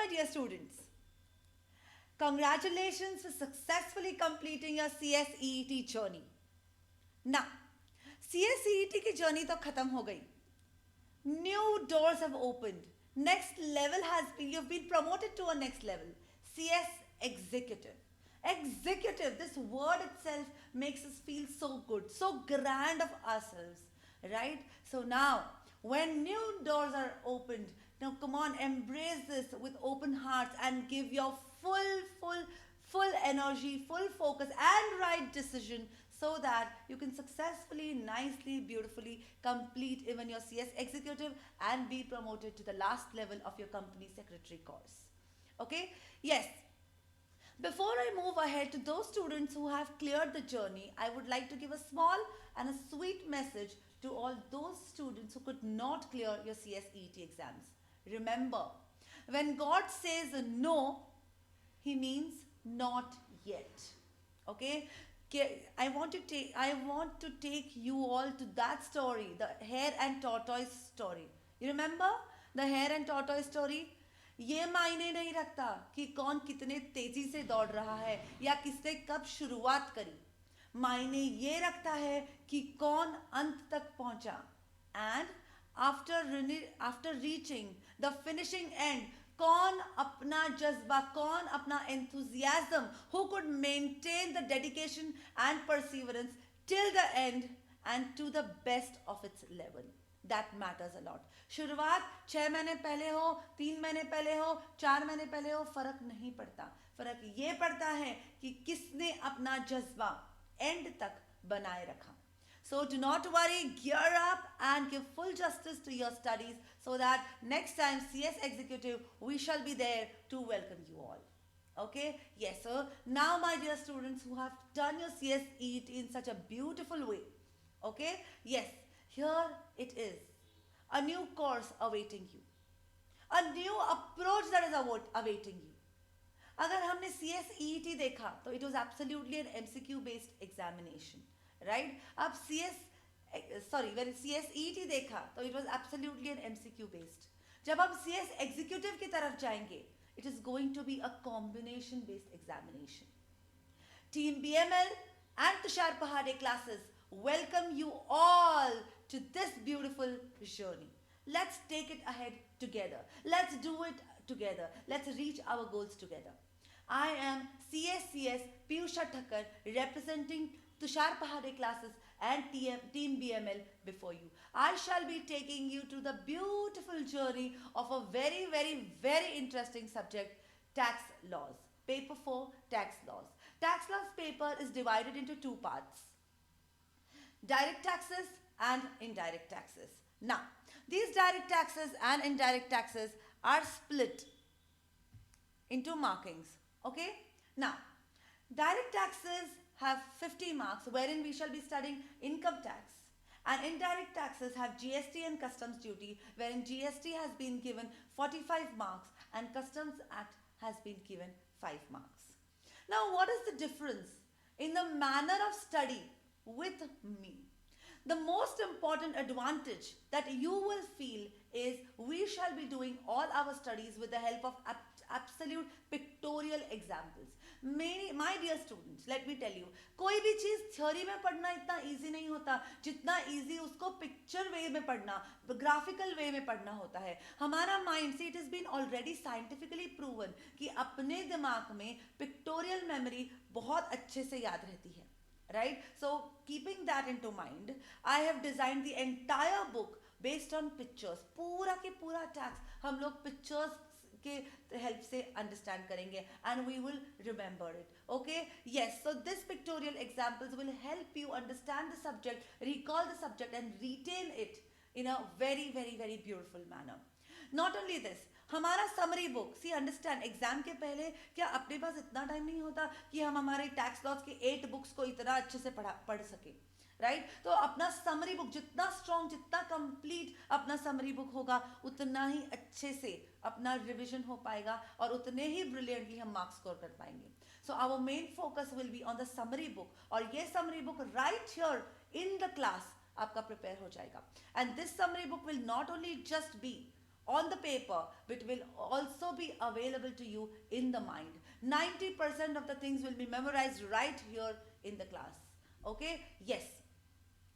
my dear students, congratulations for successfully completing your CSEET journey. Now, CSEET की journey तो खत्म हो गई. New doors have opened. Next level has been, you've been promoted to a next level. CS executive. Executive, this word itself makes us feel so good, so grand of ourselves, right? So now, when new doors are opened, now come on, embrace this with open hearts and give your full energy, full focus, and right decision so that you can successfully, nicely, beautifully complete even your CS executive and be promoted to the last level of your company secretary course. Okay? Yes. Before I move ahead to those students who have cleared the journey, I would like to give a small and a sweet message to all those students who could not clear your CSET exams. Remember, when God says no, He means not yet. Okay? I want to take you all to that story, the hare and tortoise story. You remember the hare and tortoise story? ये मायने नहीं रखता कि कौन कितने तेजी से दौड़ रहा है या किसने कब शुरुआत करी. मायने ये रखता है कि कौन अंत तक पहुंचा. And after reaching the finishing end, कौन अपना जज्बा, कौन अपना enthusiasm, who could maintain the dedication and perseverance till the end and to the best of its level. That matters a lot. शुरुआत 6 महीने पहले हो, 3 महीने पहले हो, 4 महीने पहले हो, फर्क नहीं पड़ता. फर्क ये पड़ता है कि किसने अपना जज्बा एंड तक बनाए रखा. So do not worry, gear up and give full justice to your studies so that next time CS Executive we shall be there to welcome you all. Okay? Yes, sir. Now my dear students who have done your CSET in such a beautiful way. Okay? Yes, here it is. A new course awaiting you. A new approach that is awaiting you. अगर हमने CSET देखा तो it was absolutely an MCQ based examination. Right. अब when CSET देखा तो it was absolutely an MCQ based. जब हम CS executive की तरफ जाएंगे, it is going to be a combination based examination. टीम BML and Tushar Pahade classes welcome you all to this beautiful journey. Let's take it ahead together. Let's do it together. Let's reach our goals together. I am CSCS Piyusha Thakkar representing Tushar Pahade classes and Team BML before you. I shall be taking you to the beautiful journey of a very interesting subject, tax laws. Paper 4, tax laws. Tax laws paper is divided into two parts: direct taxes and indirect taxes. Now, these direct taxes and indirect taxes are split into markings. Okay? Now, direct taxes have 50 marks wherein we shall be studying income tax, and indirect taxes have GST and customs duty wherein GST has been given 45 marks and customs act has been given 5 marks. Now, what is the difference in the manner of study with me? The most important advantage that you will feel is we shall be doing all our studies with the help of absolute pictorial examples. My dear students, let me tell you, कोई भी चीज़ theory में पढ़ना इतना easy नहीं होता जितना easy उसको picture वे में पढ़ना, ग्राफिकल वे में पढ़ना होता है. हमारा माइंड से, it is been already scientifically proven कि अपने दिमाग में पिक्टोरियल मेमोरी बहुत अच्छे से याद रहती है. Right? So, keeping that into mind, I have designed the entire book based on pictures. पूरा के पूरा टैक्स हम लोग pictures के हेल्प से अंडरस्टैंड करेंगे and we will remember it. Okay? Yes, so this pictorial examples will help you understand the subject, recall the subject and retain it in a very beautiful manner. Not only this, हमारा summary book, सी understand, exam के पहले क्या अपने पास इतना time नहीं होता कि हम हमारे टैक्स लॉज के 8 बुक्स को इतना अच्छे से पढ़ सके. राइट? तो अपना समरी बुक जितना स्ट्रॉन्ग, जितना कंप्लीट अपना समरी बुक होगा, उतना ही अच्छे से अपना रिविजन हो पाएगा और उतने ही ब्रिलियंटली हम मार्क्स स्कोर कर पाएंगे. So our main focus will be on the summary book, और ये summary book right here in the class आपका प्रिपेयर हो जाएगा. And this summary book will not only just be on the paper, but will also be available to you in the mind. 90% of the things will be memorized right here in the class. Okay? Yes.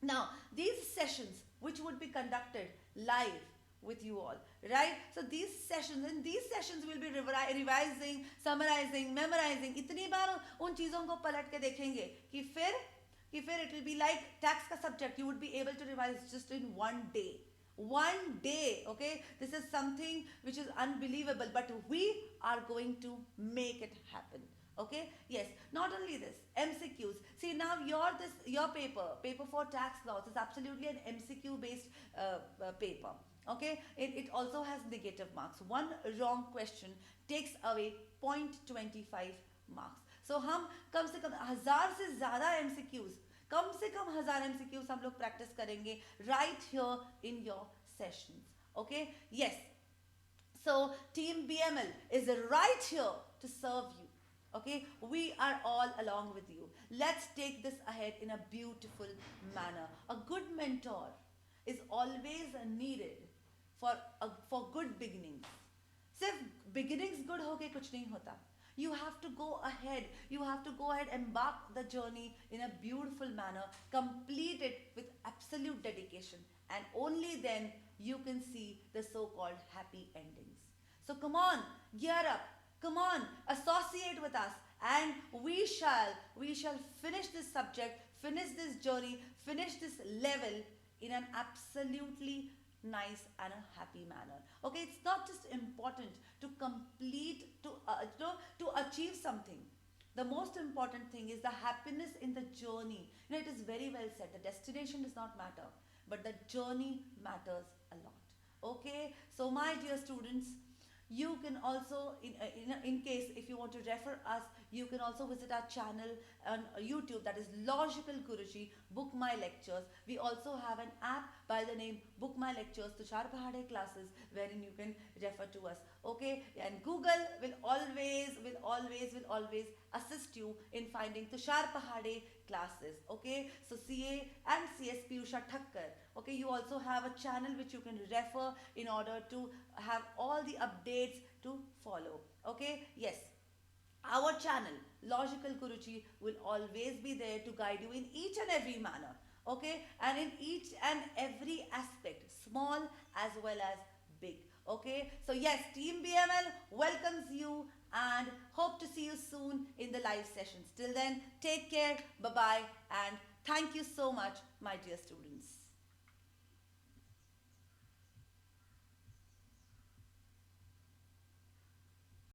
Now, these sessions, which would be conducted live with you all, right? So in these sessions we'll be revising, summarizing, memorizing. इतनी बार उन चीज़ों को पलट के देखेंगे कि फिर it will be like tax का subject. You would be able to revise just in one day. One day, okay? This is something which is unbelievable, but we are going to make it happen. Okay, yes, not only this, MCQs. See, now your paper for tax laws is absolutely an MCQ based paper. Okay, it also has negative marks. One wrong question takes away 0.25 marks. So हम कम से कम 1000 से ज़्यादा MCQs, कम से कम 1000 MCQs हम लोग practice करेंगे right here in your sessions. Okay, yes. So Team BML is right here to serve you. Okay, we are all along with you. Let's take this ahead in a beautiful manner. A good mentor is always needed for good beginnings. सिर्फ beginnings good होके कुछ नहीं होता. You have to go ahead. You have to go ahead, embark the journey in a beautiful manner, complete it with absolute dedication, and only then you can see the so-called happy endings. So come on, gear up. Come on, associate with us, and we shall finish this subject, finish this journey, finish this level in an absolutely nice and a happy manner. Okay, it's not just important to complete to achieve something. The most important thing is the happiness in the journey. It is very well said. The destination does not matter, but the journey matters a lot. Okay, so my dear students, you can also, in case if you want to refer us, you can also visit our channel on YouTube, that is Logical Guruji, Book My Lectures. We also have an app by the name Book My Lectures, Tushar Pahade Classes, wherein you can refer to us. Okay, and Google will always assist you in finding Tushar Pahade classes. Okay, so CA and CS Piyusha Thakkar. Okay, you also have a channel which you can refer in order to have all the updates to follow. Okay, yes, our channel Logical Guruji will always be there to guide you in each and every manner. Okay, and in each and every aspect, small as well as big. Okay, so yes, Team BML welcomes you and hope to see you soon in the live sessions. Till then, take care, bye bye, and thank you so much, my dear students.